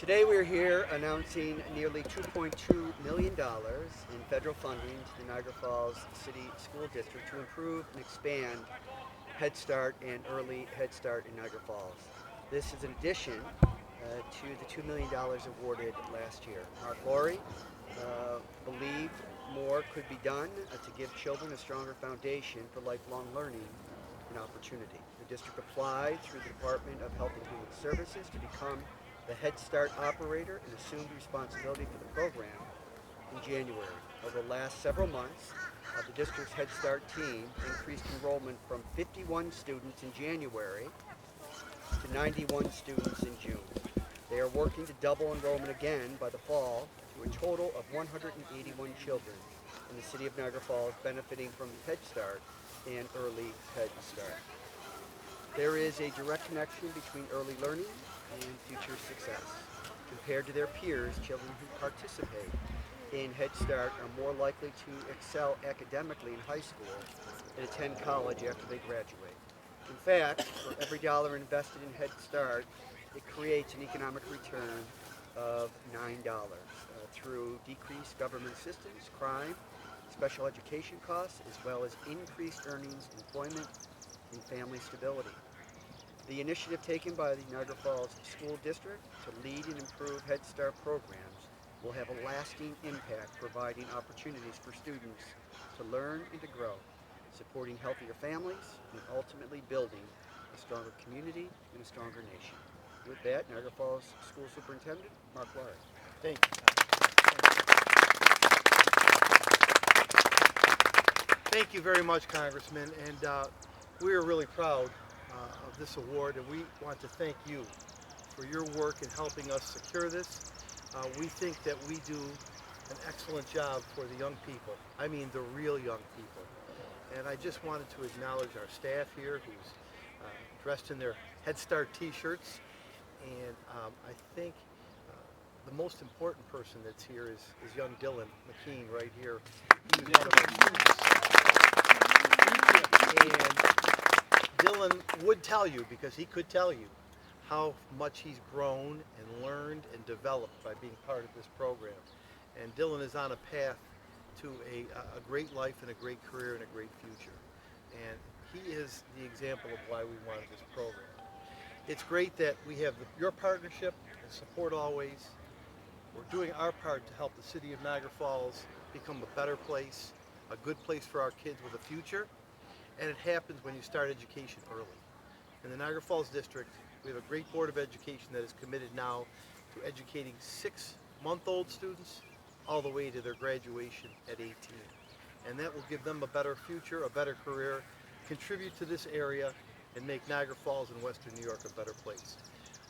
Today we're here announcing nearly $2.2 million in federal funding to the Niagara Falls City School District to improve and expand Head Start and Early Head Start in Niagara Falls. This is in addition to the $2 million awarded last year. Mark Laurie believed more could be done to give children a stronger foundation for lifelong learning and opportunity. The district applied through the Department of Health and Human Services to become the Head Start operator and assumed responsibility for the program in January. Over the last several months, the district's Head Start team increased enrollment from 51 students in January to 91 students in June. They are working to double enrollment again by the fall to a total of 181 children in the city of Niagara Falls benefiting from Head Start and Early Head Start. There is a direct connection between early learning and future success. Compared to their peers, children who participate in Head Start are more likely to excel academically in high school and attend college after they graduate. In fact, for every dollar invested in Head Start, it creates an economic return of $9 through decreased government assistance, crime, special education costs, as well as increased earnings, employment, and family stability. The initiative taken by the Niagara Falls School District to lead and improve Head Start programs will have a lasting impact, providing opportunities for students to learn and to grow, supporting healthier families, and ultimately building a stronger community and a stronger nation. With that, Niagara Falls School Superintendent Mark Laurie. Thank you. Thank you very much, Congressman, and we are really proud of this award, and we want to thank you for your work in helping us secure this. We think that we do an excellent job for the young people. I mean the real young people. And I just wanted to acknowledge our staff here who's dressed in their Head Start t-shirts. And I think the most important person that's here is young Dylan McKean right here. He was one of our students. And Dylan would tell you, because he could tell you, how much he's grown and learned and developed by being part of this program. And Dylan is on a path to a great life and a great career and a great future. And he is the example of why we wanted this program. It's great that we have your partnership and support always. We're doing our part to help the city of Niagara Falls become a better place, a good place for our kids with a future. And it happens when you start education early. In the Niagara Falls District, we have a great Board of Education that is committed now to educating 6-month-old students all the way to their graduation at 18. And that will give them a better future, a better career, contribute to this area, and make Niagara Falls and Western New York a better place.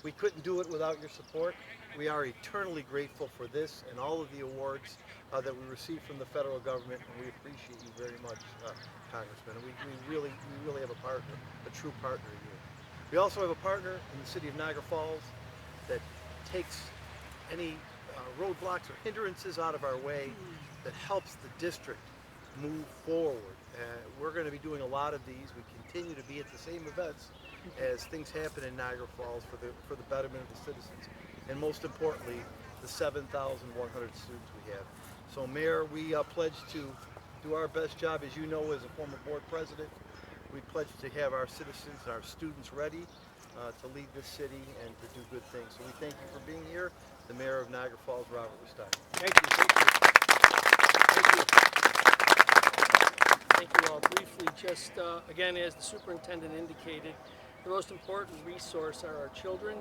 We couldn't do it without your support. We are eternally grateful for this and all of the awards that we receive from the federal government, and we appreciate you very much, Congressman. And we really have a partner, a true partner in you. We also have a partner in the city of Niagara Falls that takes any roadblocks or hindrances out of our way, that helps the district move forward. We're going to be doing a lot of these. We continue to be at the same events as things happen in Niagara Falls for the betterment of the citizens, and most importantly, the 7,100 students we have. So, Mayor, we pledge to do our best job. As you know, as a former board president, we pledge to have our citizens and our students ready to lead this city and to do good things. So we thank you for being here. The Mayor of Niagara Falls, Robert Stein. Thank you. Thank you. Thank you all. Briefly, just again, as the superintendent indicated, the most important resource are our children,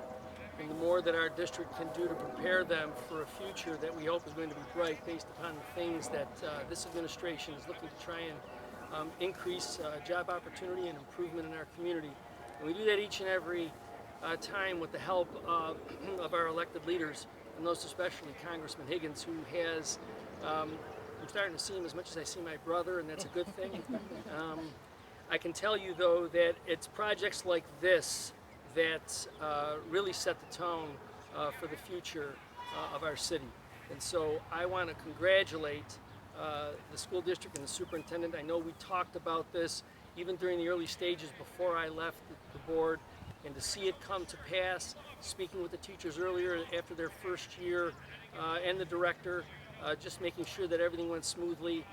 and the more that our district can do to prepare them for a future that we hope is going to be bright based upon the things that this administration is looking to try and increase job opportunity and improvement in our community. And we do that each and every time with the help of our elected leaders, and most especially Congressman Higgins, who has, I'm starting to see him as much as I see my brother, and that's a good thing. I can tell you, though, that it's projects like this that really set the tone for the future of our city. And so I want to congratulate the school district and the superintendent. I know we talked about this even during the early stages before I left the board, and to see it come to pass, speaking with the teachers earlier after their first year and the director, just making sure that everything went smoothly.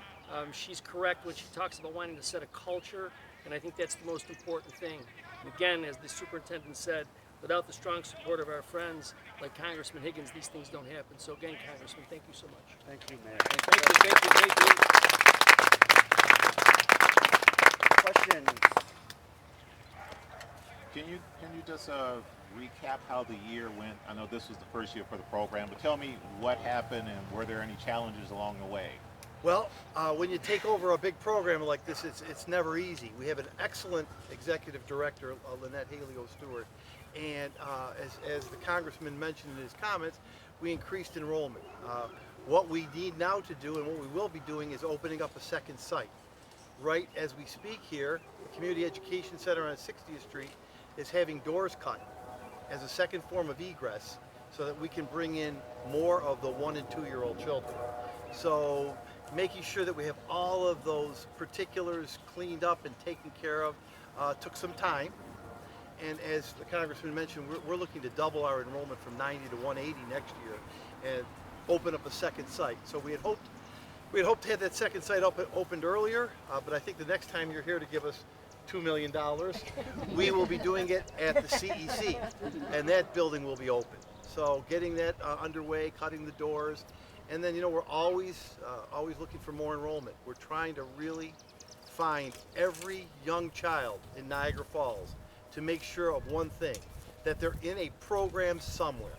She's correct when she talks about wanting to set a culture, and I think that's the most important thing. And again, as the superintendent said, without the strong support of our friends like Congressman Higgins, these things don't happen. So again, Congressman, thank you so much. Thank you, Mayor. Thank you. Questions? Can you just recap how the year went? I know this was the first year for the program, but tell me what happened and were there any challenges along the way? Well, when you take over a big program like this, it's never easy. We have an excellent executive director, Lynette Haley-Stewart, and as the congressman mentioned in his comments, we increased enrollment. What we need now to do and what we will be doing is opening up a second site. Right as we speak here, the Community Education Center on 60th Street is having doors cut as a second form of egress so that we can bring in more of the 1 and 2-year-old children. So making sure that we have all of those particulars cleaned up and taken care of took some time. And as the Congressman mentioned, we're looking to double our enrollment from 90 to 180 next year and open up a second site. So we had hoped to have that second site opened earlier, but I think the next time you're here to give us $2 million, we will be doing it at the CEC, and that building will be open. So getting that underway, cutting the doors, and then we're always looking for more enrollment. We're trying to really find every young child in Niagara Falls to make sure of one thing, that they're in a program somewhere.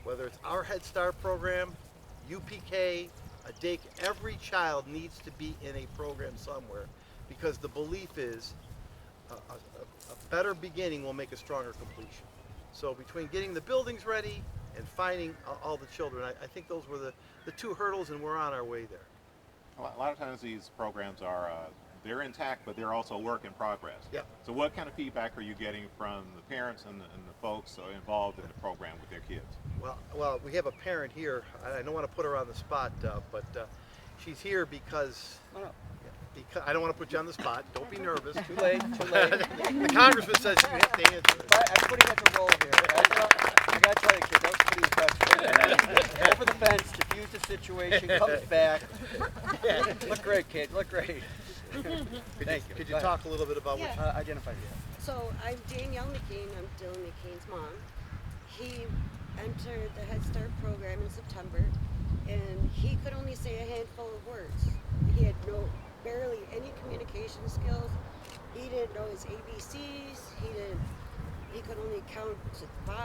Whether it's our Head Start program, UPK, a daycare, every child needs to be in a program somewhere, because the belief is a better beginning will make a stronger completion. So between getting the buildings ready and finding all the children, I think those were the two hurdles, and we're on our way there. A lot of times these programs are they're intact, but they're also a work in progress. Yeah. So what kind of feedback are you getting from the parents and the folks involved in the program with their kids? Well, we have a parent here. I don't want to put her on the spot, but she's here because I don't want to put you on the spot. Don't be nervous. Too late. The congressman says you have to answer it. But everybody has a role here. I gotta tell you, kid, that was pretty impressive. Over the fence, diffuse the situation, comes back. Look great, kid. Look great. Thank you. Could you talk a little bit about what you... Identify yourself. So I'm Danielle McCain. I'm Dylan McCain's mom. He entered the Head Start program in September, and he could only say a handful of words. He had barely any communication skills. He didn't know his ABCs. He could only count to 5.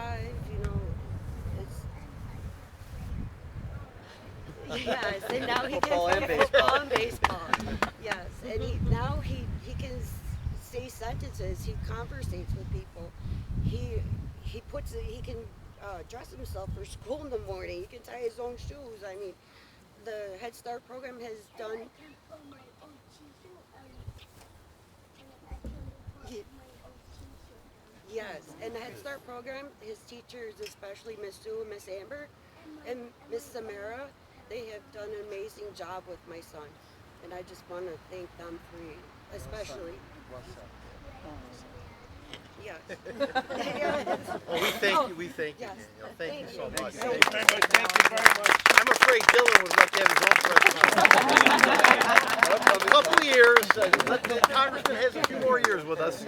Yes, and now he Football can and play baseball. football and baseball. Yes, and he can say sentences. He conversates with people. He can dress himself for school in the morning. He can tie his own shoes. I mean, the Head Start program has done. Yes, and the Head Start program, his teachers, especially Miss Sue and Miss Amber and Miss Samara, they have done an amazing job with my son, and I just want to thank them for especially. Well said. Yes. Well, we thank you. We thank you, Yes. Danielle. Thank you so Thank you. much. Thank you. Thank you very much. I'm afraid Dylan would like to have his own press conference. A couple of years. The congressman has a few more years with us.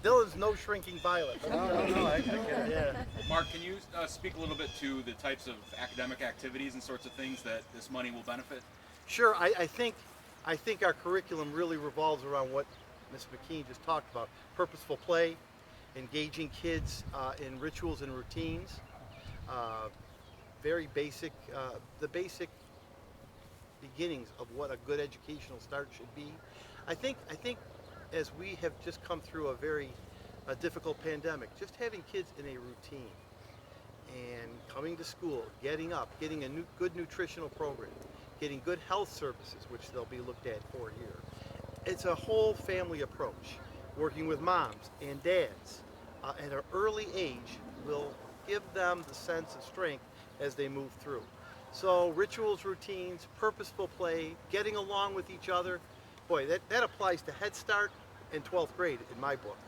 Dylan's no shrinking violet. No, I get it. Yeah. Mark, can you speak a little bit to the types of academic activities and sorts of things that this money will benefit? Sure. I think our curriculum really revolves around what Ms. McKean just talked about: purposeful play, engaging kids in rituals and routines, very basic, the basic beginnings of what a good educational start should be. I think as we have just come through a very difficult pandemic, just having kids in a routine and coming to school, getting up, getting a good nutritional program, getting good health services, which they'll be looked at for here. It's a whole family approach. Working with moms and dads at an early age will give them the sense of strength as they move through. So rituals, routines, purposeful play, getting along with each other, boy, that applies to Head Start and 12th grade in my book.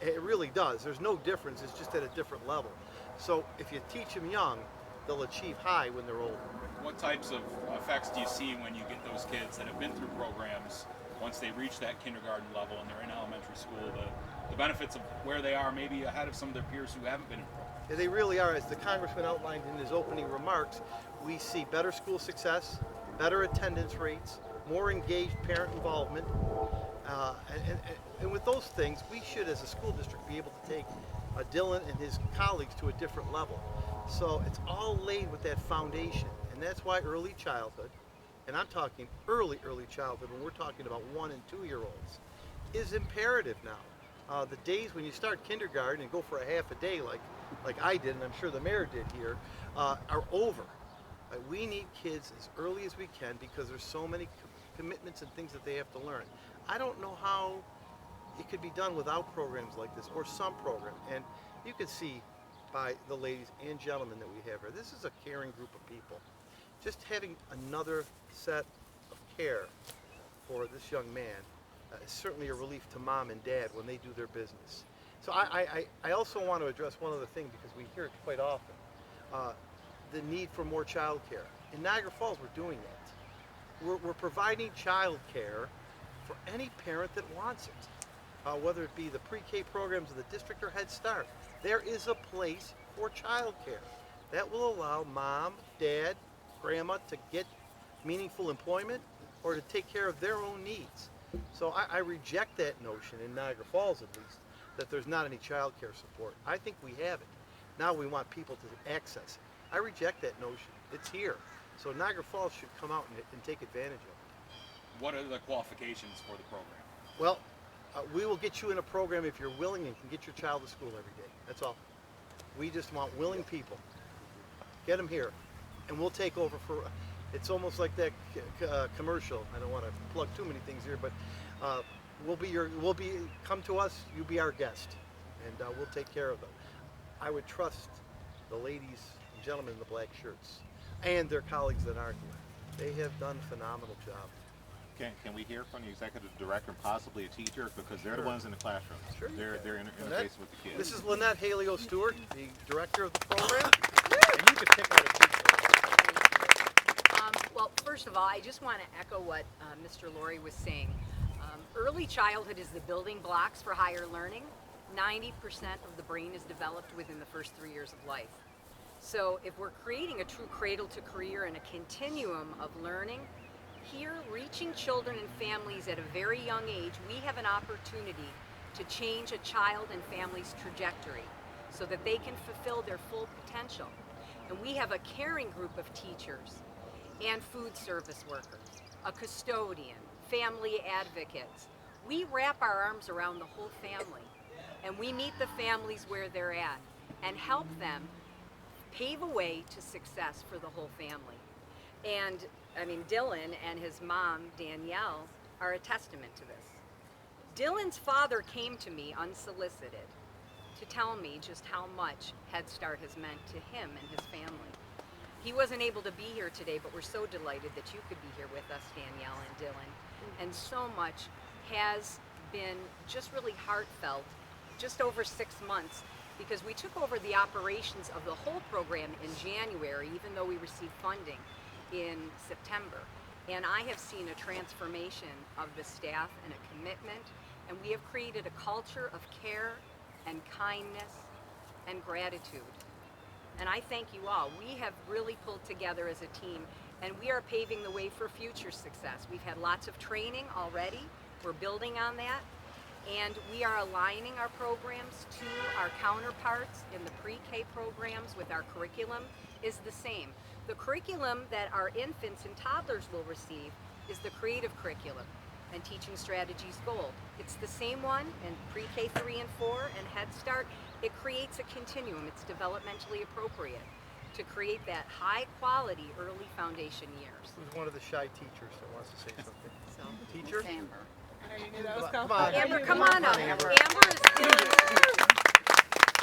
It really does. There's no difference. It's just at a different level. So if you teach them young, they'll achieve high when they're older. What types of effects do you see when you get those kids that have been through programs, once they reach that kindergarten level and they're in elementary school, the benefits of where they are maybe ahead of some of their peers who haven't been in programs? Yeah, they really are. As the Congressman outlined in his opening remarks, we see better school success, better attendance rates, more engaged parent involvement. And with those things, we should, as a school district, be able to take Dylan and his colleagues to a different level. So it's all laid with that foundation. And that's why early childhood, and I'm talking early childhood when we're talking about 1 and 2 year olds, is imperative now. The days when you start kindergarten and go for a half a day like I did, and I'm sure the mayor did here, are over. We need kids as early as we can because there's so many commitments and things that they have to learn. I don't know how it could be done without programs like this, or some program. And you can see by the ladies and gentlemen that we have here, this is a caring group of people. Just having another set of care for this young man is certainly a relief to mom and dad when they do their business. So I also want to address one other thing because we hear it quite often, the need for more child care. In Niagara Falls, we're doing that. We're providing child care for any parent that wants it, whether it be the pre-K programs of the district or Head Start. There is a place for child care that will allow mom, dad, grandma to get meaningful employment or to take care of their own needs. So I reject that notion, in Niagara Falls at least, that there's not any child care support. I think we have it. Now we want people to access it. I reject that notion. It's here. So Niagara Falls should come out and take advantage of it. What are the qualifications for the program? Well, we will get you in a program if you're willing and can get your child to school every day. That's all. We just want willing people. Get them here, and we'll take over for. It's almost like that commercial. I don't want to plug too many things here, but come to us. You be our guest, and we'll take care of them. I would trust the ladies and gentlemen in the black shirts and their colleagues that aren't here. They have done a phenomenal job. Can we hear from the executive director and possibly a teacher, because they're the ones in the classrooms. Sure. They're interfacing with the kids. This is Lynette Haleo Stewart, the director of the program, and you can pick out a teacher. Well, first of all, I just want to echo what Mr. Laurie was saying. Early childhood is the building blocks for higher learning. 90% of the brain is developed within the first 3 years of life. So if we're creating a true cradle to career and a continuum of learning, here, reaching children and families at a very young age, we have an opportunity to change a child and family's trajectory so that they can fulfill their full potential. And we have a caring group of teachers and food service workers, a custodian, family advocates. We wrap our arms around the whole family, and we meet the families where they're at and help them pave a way to success for the whole family. And I mean, Dylan and his mom, Danielle, are a testament to this. Dylan's father came to me unsolicited to tell me just how much Head Start has meant to him and his family. He wasn't able to be here today, but we're so delighted that you could be here with us, Danielle and Dylan. And so much has been just really heartfelt, just over 6 months, because we took over the operations of the whole program in January, even though we received funding in September. And I have seen a transformation of the staff and a commitment, and we have created a culture of care and kindness and gratitude. And I thank you all. We have really pulled together as a team, and we are paving the way for future success. We've had lots of training already. We're building on that, and we are aligning our programs to our counterparts in the pre-K programs with our curriculum is the same. The curriculum that our infants and toddlers will receive is the creative curriculum and Teaching Strategies Gold. It's the same one in pre-K 3 and 4 and Head Start. It creates a continuum. It's developmentally appropriate to create that high quality early foundation years. Who's one of the shy teachers that wants to say something? So, Teacher? Amber. You knew that was Come coming. on. Amber, come on up. Amber. Amber is Dylan's.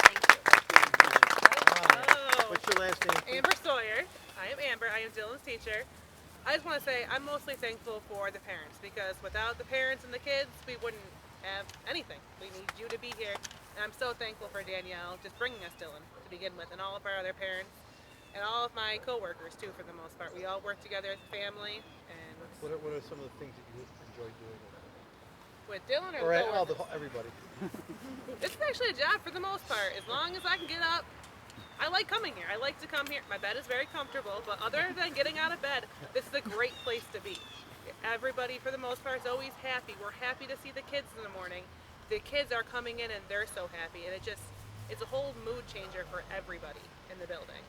Thank you. What's your last name? please? Amber Sawyer. I am Amber. I am Dylan's teacher. I just want to say I'm mostly thankful for the parents, because without the parents and the kids, we wouldn't have anything. We need you to be here And I'm so thankful for Danielle just bringing us Dylan to begin with, and all of our other parents, and all of my coworkers too, for the most part. We all work together as a family, and What are some of the things that you enjoy doing with Dylan or or the all coworkers, everybody? it's actually a job for the most part. As long as I can get up, I like coming here. I like to come here. My bed is very comfortable, but other than getting out of bed, this is a great place to be. Everybody, for the most part, is always happy. We're happy to see the kids in the morning. The kids are coming in and they're so happy, and it's a whole mood changer for everybody in the building.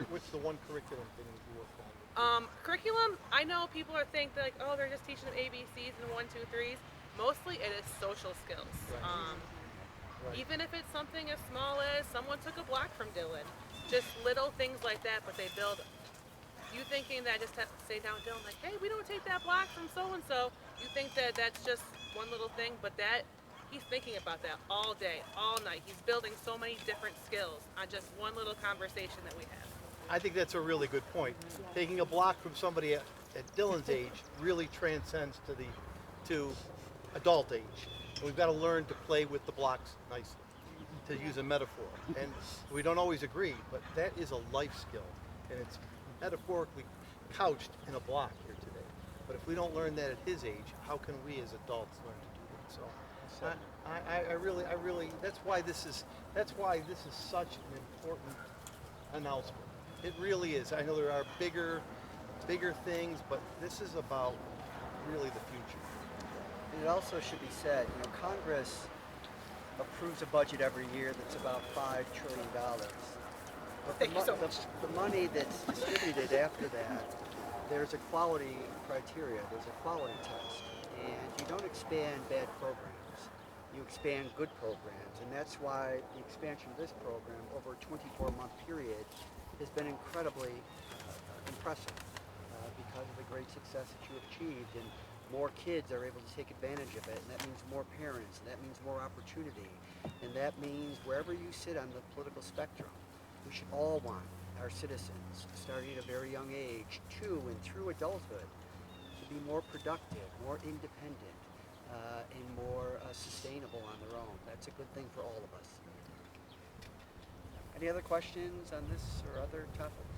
What's the one curriculum thing that you work on? Curriculum, I know people are think that, like, oh, they're just teaching them ABCs and 1, 2, 3s. Mostly it is social skills. Right. Even if it's something as small as someone took a block from Dylan. Just little things like that, but they build. You thinking that I just have to say down Dylan, like, hey, we don't take that block from so-and-so. You think that that's just one little thing, but he's thinking about that all day, all night. He's building so many different skills on just one little conversation that we have. I think that's a really good point. Taking a block from somebody at Dylan's age really transcends to adult age. And we've got to learn to play with the blocks nicely, to use a metaphor. And we don't always agree, but that is a life skill, and it's metaphorically couched in a block here today. But if we don't learn that at his age, how can we as adults learn to do that? So, I really, that's why this is such an important announcement. It really is. I know there are bigger things, but this is about really the future. And it also should be said, Congress approves a budget every year that's about $5 trillion. But Thank you so much. the money that's distributed after that, there's a quality criteria, there's a quality test. And you don't expand bad programs, you expand good programs. And that's why the expansion of this program over a 24-month period has been incredibly impressive because of the great success that you have achieved. And more kids are able to take advantage of it, and that means more parents, and that means more opportunity, and that means wherever you sit on the political spectrum, we should all want our citizens, starting at a very young age, to and through adulthood, to be more productive, more independent, and more sustainable on their own. That's a good thing for all of us. Any other questions on this or other topics?